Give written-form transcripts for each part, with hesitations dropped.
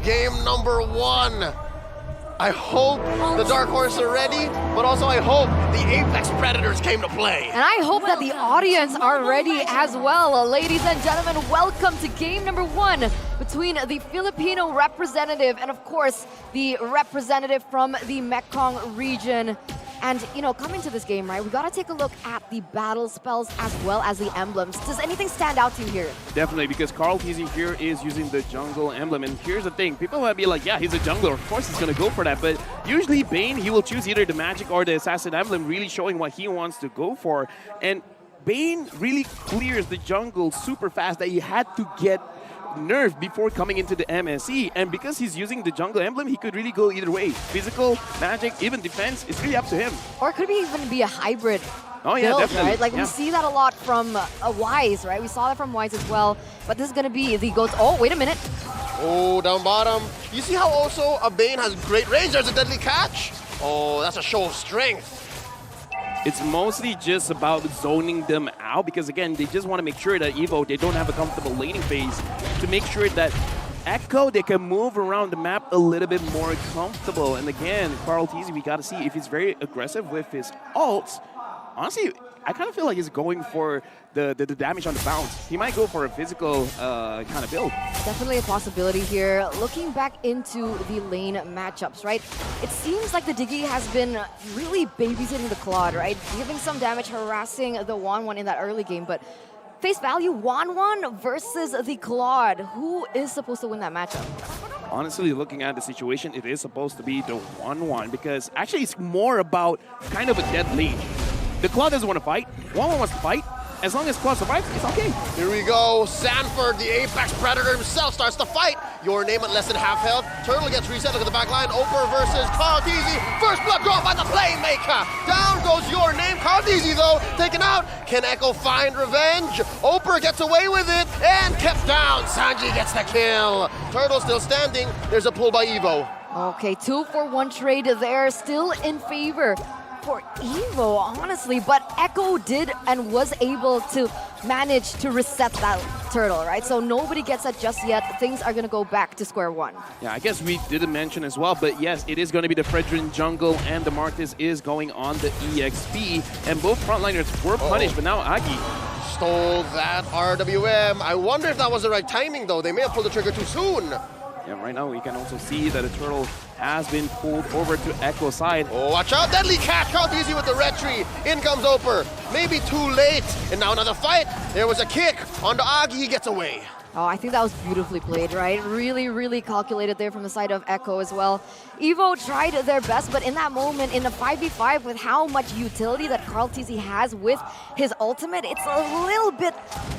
Game number 1. I hope the Dark Horse are ready, but also I hope the Apex Predators came to play. And I hope that the audience are ready as well. Ladies and gentlemen, welcome to game number 1 between the Filipino representative and of course the representative from the Mekong region. And, you know, coming to this game, right, we gotta take a look at the battle spells as well as the emblems. Does anything stand out to you here? Definitely, because KarlTzy here is using the jungle emblem. And here's the thing, people might be like, yeah, he's a jungler, of course he's gonna go for that. But usually Bane, he will choose either the magic or the assassin emblem, really showing what he wants to go for. And Bane really clears the jungle super fast that he had to get nerfed before coming into the MSE, and because he's using the jungle emblem, he could really go either way. Physical, magic, even defense, it's really up to him. Or could it even be a hybrid Oh yeah, build, definitely. right? Like yeah. we see that a lot from Wise, right? We saw that from Wise as well, but this is gonna be the goats. Oh, wait a minute. Oh, down bottom. You see how also a Bane has great range? There's a deadly catch. Oh, that's a show of strength. It's mostly just about zoning them out because, again, they just want to make sure that EVO, they don't have a comfortable laning phase to make sure that Echo, they can move around the map a little bit more comfortable. And again, KarlTzy, we got to see if he's very aggressive with his ults. Honestly, I kind of feel like he's going for the damage on the bounce. He might go for a physical kind of build. Definitely a possibility here. Looking back into the lane matchups, right? It seems like the Diggy has been really babysitting the Claude, right? Giving some damage, harassing the 1-1 in that early game, but face value 1-1 versus the Claude. Who is supposed to win that matchup? Honestly, looking at the situation, it is supposed to be the 1-1 because actually it's more about kind of a dead lane. The Claude doesn't want to fight. 1-1 wants to fight. As long as Claude survives, it's okay. Here we go. Sanford, the Apex Predator himself, starts to fight. Your name at less than half health. Turtle gets reset. Look at the back line. Oper versus KarlTzy. First blood draw by the Playmaker. Down goes Your Name. KarlTzy, though, taken out. Can Echo find revenge? Oper gets away with it and kept down. Sanji gets the kill. Turtle still standing. There's a pull by Evo. Okay, 2-for-1 trade there, still in favor for EVO, honestly, but Echo did and was able to manage to reset that turtle, right? So nobody gets that just yet. Things are going to go back to square one. Yeah, I guess we didn't mention as well, but yes, it is going to be the Fredrin jungle and the Marcus is going on the EXP, and both frontliners were punished, but now Agi stole that RWM. I wonder if that was the right timing, though. They may have pulled the trigger too soon. Yeah, right now we can also see that the turtle has been pulled over to Echo side. Oh, watch out, deadly catch, KarlTzy with the retry. In comes Oper, maybe too late. And now another fight. There was a kick onto Agi, he gets away. Oh, I think that was beautifully played, right? Really, really calculated there from the side of Echo as well. EVO tried their best, but in that moment, in a 5v5, with how much utility that KarlTzy has with his ultimate, it's a little bit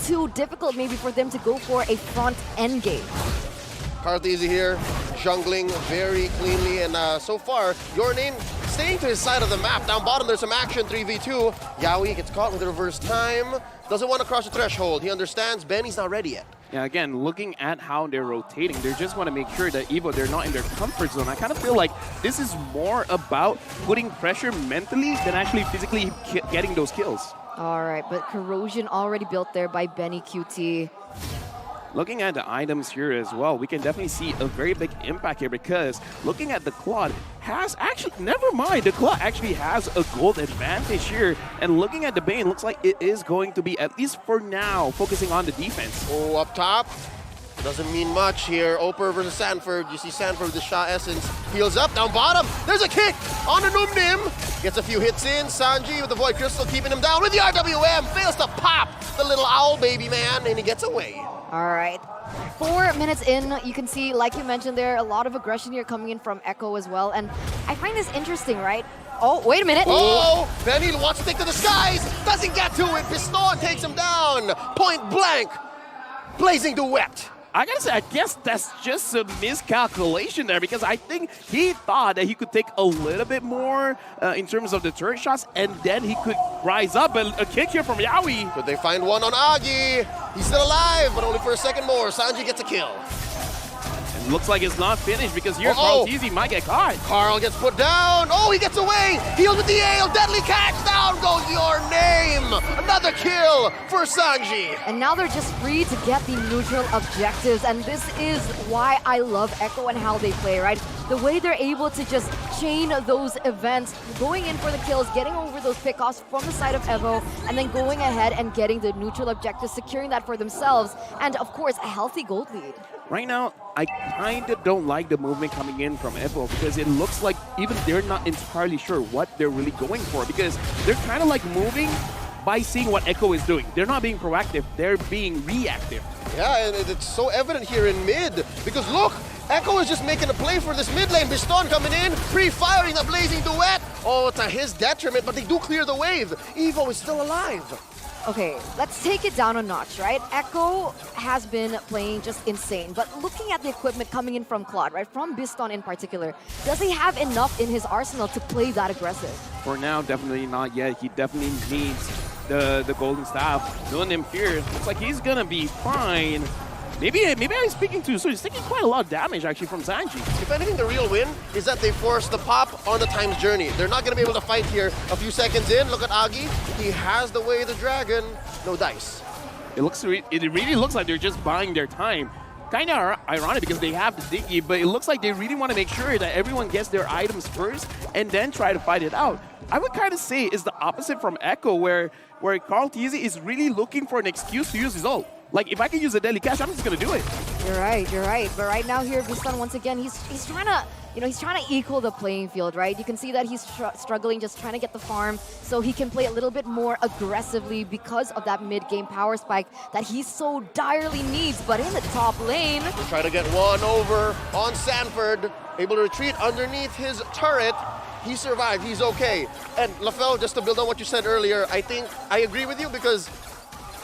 too difficult maybe for them to go for a front end game. KarlTzy here, jungling very cleanly, and so far, Your Name staying to his side of the map. Down bottom, there's some action, 3v2. Yaoi gets caught with the reverse time. Doesn't want to cross the threshold. He understands Benny's not ready yet. Yeah, again, looking at how they're rotating, they just want to make sure that EVO, they're not in their comfort zone. I kind of feel like this is more about putting pressure mentally than actually physically getting those kills. All right, but Corrosion already built there by Benny QT. Looking at the items here as well, we can definitely see a very big impact here because looking at the Claude has actually, never mind, the Claude actually has a gold advantage here. And looking at the Bane, looks like it is going to be, at least for now, focusing on the defense. Oh, up top. Doesn't mean much here. Oper versus Sanford. You see Sanford with the Sha Essence. Heals up, down bottom. There's a kick on the Numnim. Gets a few hits in. Sanji with the Void Crystal keeping him down with the RWM. Fails to pop the little owl baby man, and he gets away. All right. 4 minutes in, you can see, like you mentioned there, a lot of aggression here coming in from Echo as well. And I find this interesting, right? Oh, wait a minute. Oh, Benny wants to take to the skies. Doesn't get to it. Piston takes him down. Point blank. Blazing Duet. I gotta say, I guess that's just a miscalculation there because I think he thought that he could take a little bit more in terms of the turret shots and then he could rise up. And a kick here from Yaoi. Could they find one on Agi? He's still alive, but only for a second more. Sanji gets a kill. And looks like it's not finished because here Uh-oh. Carl Tizzy might get caught. Carl gets put down. Oh, he gets away. Heals with the ale. Deadly catch. Down goes your name. Another kill for Sanji. And now they're just free to get the neutral objectives, and this is why I love Echo and how they play, right? The way they're able to just chain those events, going in for the kills, getting over those pickoffs from the side of Evo, and then going ahead and getting the neutral objective, securing that for themselves, and of course, a healthy gold lead. Right now, I kind of don't like the movement coming in from Evo because it looks like even they're not entirely sure what they're really going for because they're kind of like moving by seeing what Echo is doing. They're not being proactive, they're being reactive. Yeah, and it's so evident here in mid because look, Echo is just making a play for this mid lane. Biston coming in, pre-firing the Blazing Duet. Oh, to his detriment, but they do clear the wave. Evo is still alive. Okay, let's take it down a notch, right? Echo has been playing just insane, but looking at the equipment coming in from Claude, right, from Biston in particular, does he have enough in his arsenal to play that aggressive? For now, definitely not yet. He definitely needs the golden staff. Doing him here, looks like he's gonna be fine. Maybe I'm speaking too soon. He's taking quite a lot of damage actually from Sanji. If anything, the real win is that they force the pop on the time's journey. They're not going to be able to fight here a few seconds in. Look at Agi. He has the way of the dragon. No dice. It really looks like they're just buying their time. Kind of ironic because they have the Diggy, but it looks like they really want to make sure that everyone gets their items first and then try to fight it out. I would kind of say it's the opposite from Echo, where Carl Tizzy is really looking for an excuse to use his ult. Like, if I can use a deadly catch, I'm just gonna do it. You're right. But right now here, Biston, once again, he's trying to, he's trying to equal the playing field, right? You can see that he's struggling, just trying to get the farm so he can play a little bit more aggressively because of that mid-game power spike that he so direly needs. But in the top lane, Try to get one over on Sanford. Able to retreat underneath his turret. He survived. He's okay. And LaFell, just to build on what you said earlier, I think I agree with you because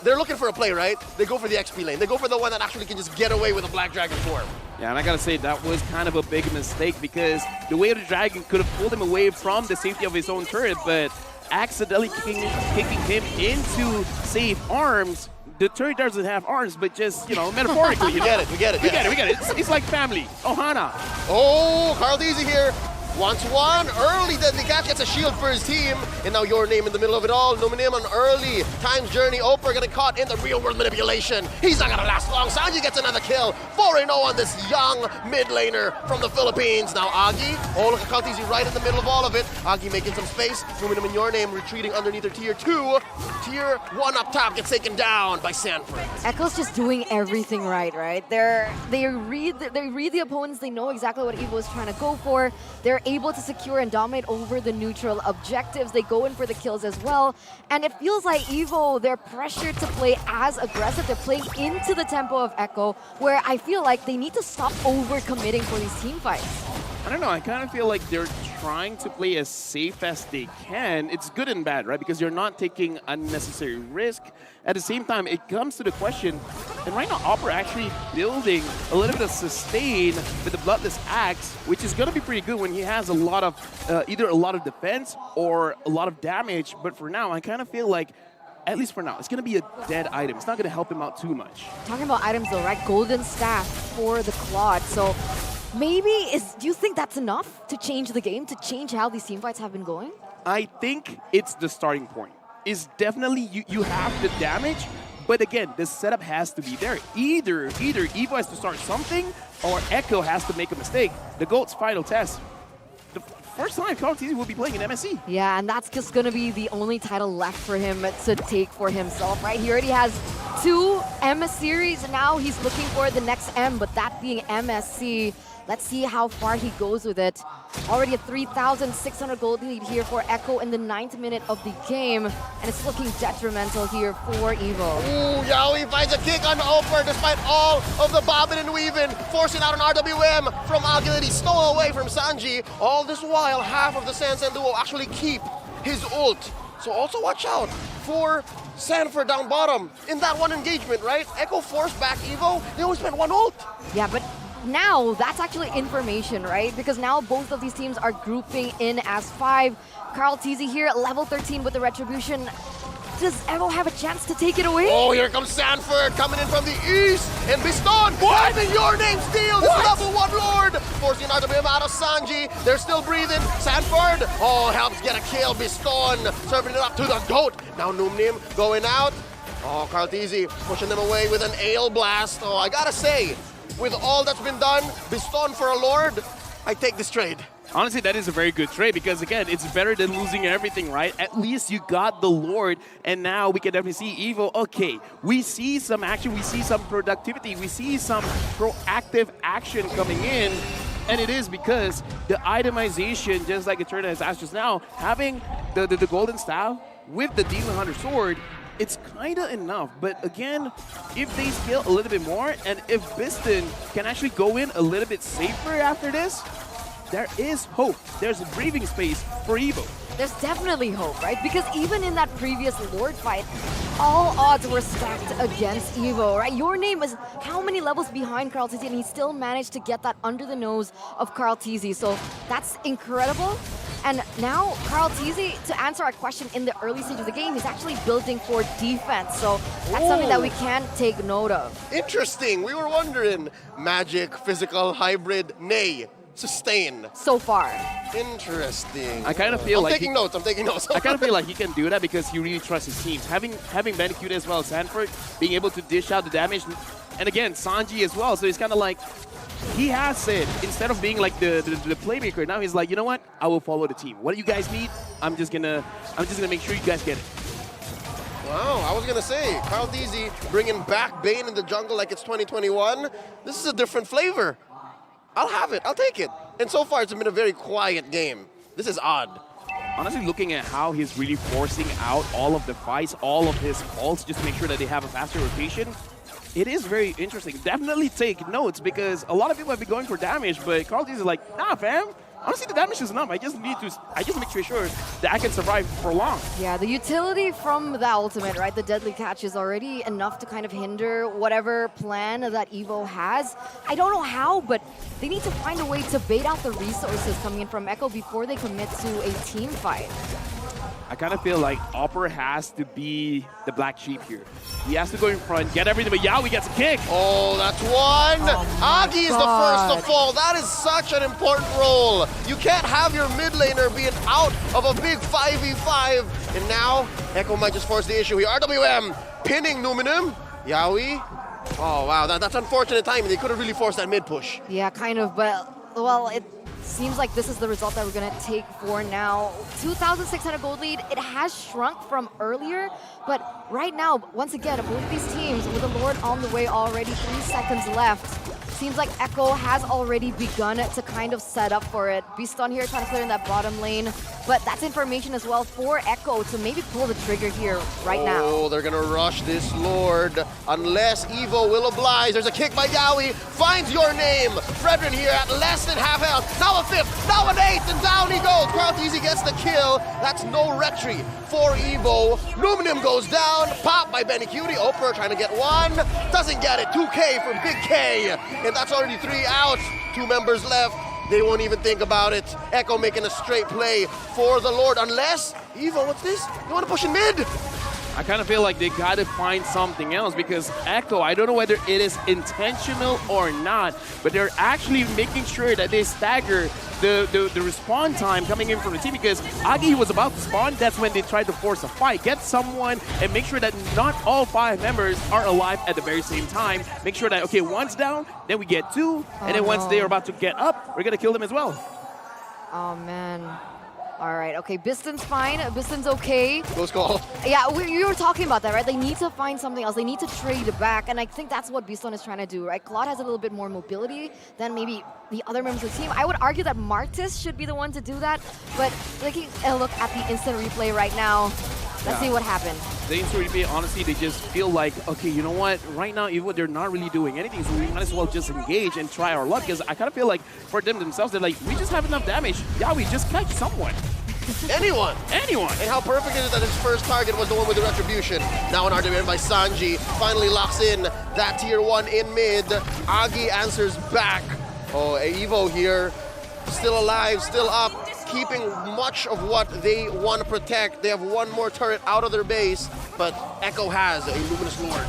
they're looking for a play, right? They go for the XP lane. They go for the one that actually can just get away with a Black Dragon form. Yeah, and I gotta say, that was kind of a big mistake because the way of the dragon could have pulled him away from the safety of his own turret, but accidentally kicking him into safe arms. The turret doesn't have arms, but just, metaphorically. We get it. We get it. It's like family. Ohana. Oh, Carl Tizzy here. Wants one early. Deadly Catch gets a shield for his team. And now your name in the middle of it all. Numinim on early. Time's journey. Oper getting caught in the real world manipulation. He's not going to last long. Sanji gets another kill. 4-0 on this young mid laner from the Philippines. Now Agi. Oh, look at Carl Tizzy right in the middle of all of it. Agi making some space. Numinim in your name retreating underneath her tier 2. Tier 1 up top gets taken down by Sanford. Echo's just doing everything right? They read the opponents. They know exactly what Evo is trying to go for. They're able to secure and dominate over the neutral objectives. They go in for the kills as well. And it feels like Evo, they're pressured to play as aggressive. They're playing into the tempo of Echo, where I feel like they need to stop over-committing for these team fights. I don't know, I kind of feel like they're trying to play as safe as they can. It's good and bad, right? Because you're not taking unnecessary risk. At the same time, it comes to the question, and right now Opera actually building a little bit of sustain with the Bloodless Axe, which is going to be pretty good when he has a lot of, either a lot of defense or a lot of damage. But for now, I kind of feel like, at least for now, it's going to be a dead item. It's not going to help him out too much. Talking about items though, right? Golden Staff for the Claude. So maybe, do you think that's enough to change the game, to change how these team fights have been going? I think it's the starting point. Is definitely you have the damage, but again, the setup has to be there. Either Evo has to start something, or Echo has to make a mistake. The GOAT's final test. The first time Carl Tizzy will be playing in MSC. Yeah, and that's just gonna be the only title left for him to take for himself, right? He already has 2 MS series, and now he's looking for the next M, but that being MSC. Let's see how far he goes with it. Already a 3,600 gold lead here for Echo in the 9th minute of the game, and it's looking detrimental here for Evo. Ooh, Yaoi finds a kick on Oper despite all of the bobbing and weaving, forcing out an RWM from Agi. He stole away from Sanji. All this while, half of the Sansan duo actually keep his ult. So also watch out for Sanford down bottom in that one engagement, right? Echo forced back Evo. They only spent 1 ult. Yeah, but now that's actually information, right? Because now both of these teams are grouping in as 5. Carl Tizzy here at level 13 with the Retribution. Does Evo have a chance to take it away? Oh, here comes Sanford coming in from the east. And Biston, finding your name steal. This level Lord, forcing RWM out of Sanji. They're still breathing. Sanford, oh, helps get a kill. Biston serving it up to the GOAT. Now Numnim going out. Oh, Karl'Tezi pushing them away with an Ale Blast. Oh, I gotta say, with all that's been done, Biston for a Lord, I take this trade. Honestly, that is a very good trade because, again, it's better than losing everything, right? At least you got the Lord, and now we can definitely see Evo. Okay, we see some action, we see some productivity, we see some proactive action coming in, and it is because the itemization, just like Eterna has asked just now, having the Golden Staff with the Demon Hunter Sword, it's kind of enough. But again, if they scale a little bit more, and if Biston can actually go in a little bit safer after this, there is hope. There's a breathing space for Evo. There's definitely hope, right? Because even in that previous Lord fight, all odds were stacked against Evo, right? Your Name is how many levels behind Karl'Tezi, and he still managed to get that under the nose of Karl'Tezi. So that's incredible. And now Karl'Tezi, to answer our question in the early stage of the game, he's actually building for defense. So that's something that we can take note of. Interesting. We were wondering, magic, physical, hybrid, nay, sustain. So far. Interesting. I kind of feel I'm like taking notes. I'm taking notes. I kind of feel like he can do that because he really trusts his teams. Having Benecute as well as Sanford, being able to dish out the damage, and again, Sanji as well. So he's kind of like, he has it. Instead of being like the playmaker, now he's like, you know what? I will follow the team. What do you guys need? I'm just gonna make sure you guys get it. Wow, I was gonna say, Karl'Tezi bringing back Bane in the jungle like it's 2021. This is a different flavor. I'll have it. I'll take it. And so far, it's been a very quiet game. This is odd. Honestly, looking at how he's really forcing out all of the fights, all of his calls, just to make sure that they have a faster rotation, it is very interesting. Definitely take notes because a lot of people have been going for damage, but Karl'Tezi is like, nah, fam. Honestly, the damage is enough. I just make sure that I can survive for long. Yeah, the utility from the ultimate, right? The Deadly Catch is already enough to kind of hinder whatever plan that Evo has. I don't know how, but they need to find a way to bait out the resources coming in from Echo before they commit to a team fight. I kind of feel like Opera has to be the black sheep here. He has to go in front, get everything, but Yawi gets a kick. Oh, that's one. Agi is the first to fall. That is such an important role. You can't have your mid laner being out of a big 5v5. And now, Echo might just force the issue here. RWM pinning Numinum. Yawi. Oh, wow. That's unfortunate timing. They could have really forced that mid push. Yeah, kind of, but, well, it seems like this is the result that we're going to take for now. 2,600 gold lead. It has shrunk from earlier, but right now, once again, both of these teams with the Lord on the way already, 3 seconds left. Seems like Echo has already begun to kind of set up for it. Biston here trying to clear in that bottom lane, but that's information as well for Echo to maybe pull the trigger here right now. Oh, they're gonna rush this Lord unless Evo will oblige. There's a kick by Yawi, finds Your Name. Fredrin here at less than half health. Now a 5th, now an 8th, and down he goes. Karl'Tezi gets the kill. That's no retreat for Evo. Numinum goes down, pop by Benecute. Oper trying to get one, doesn't get it. 2K for Big K. And that's already 3 outs. 2 members left. They won't even think about it. Echo making a straight play for the Lord. Unless, Evo, what's this? You want to push in mid? I kind of feel like they got to find something else because Echo, I don't know whether it is intentional or not, but they're actually making sure that they stagger the respawn time coming in from the team because Agi was about to spawn. That's when they tried to force a fight. Get someone and make sure that not all 5 members are alive at the very same time. Make sure that, okay, one's down, then we get 2, and then once they are about to get up, we're going to kill them as well. Oh, man. All right, okay, Biston's fine. Biston's okay. Close call. Yeah, you were talking about that, right? They need to find something else. They need to trade back, and I think that's what Biston is trying to do, right? Claude has a little bit more mobility than maybe the other members of the team. I would argue that Martis should be the one to do that, but taking a look at the instant replay right now, let's see what happened. The instant replay, honestly, they just feel like, okay, you know what? Right now, even they're not really doing anything, so we might as well just engage and try our luck. Because I kind of feel like for them themselves, they're like, we just have enough damage. Yeah, we just catch someone. Anyone. Anyone. And how perfect is it that his first target was the one with the Retribution. Now an RWM by Sanji. Finally locks in that tier 1 in mid. Agi answers back. Oh, Evo here. Still alive, still up. Keeping much of what they want to protect. They have one more turret out of their base, but Echo has a Luminous Lord.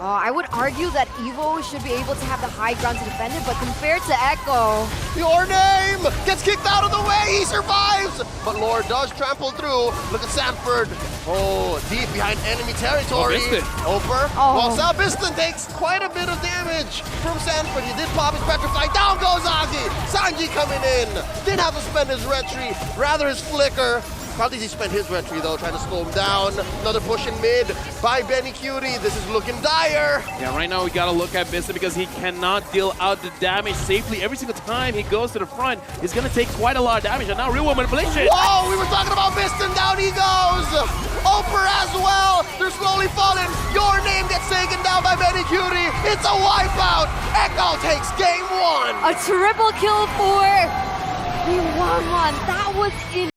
I would argue that Evo should be able to have the high ground to defend it, but compared to Echo, Your Name gets kicked out of the way. He survives, but Lord does trample through. Look at Sanford. Oh, deep behind enemy territory. Bistan. Oper. Oh. Well, Bistan takes quite a bit of damage from Sanford. He did pop his petrify. Down goes Agi. Sanji coming in. Didn't have to spend his retry, rather his flicker. Probably he spent his retry though, trying to slow him down. Another push in mid by Benny Cutie. This is looking dire. Yeah, right now we gotta look at Bistan because he cannot deal out the damage safely. Every single time he goes to the front, he's gonna take quite a lot of damage. And now real manipulation. Whoa, we were talking about Bistan. Down he goes. Oper as well. They're slowly falling. Your Name gets taken down by Benny Cutie. It's a wipeout. Echo takes game one. a triple kill for the 1-1. That was in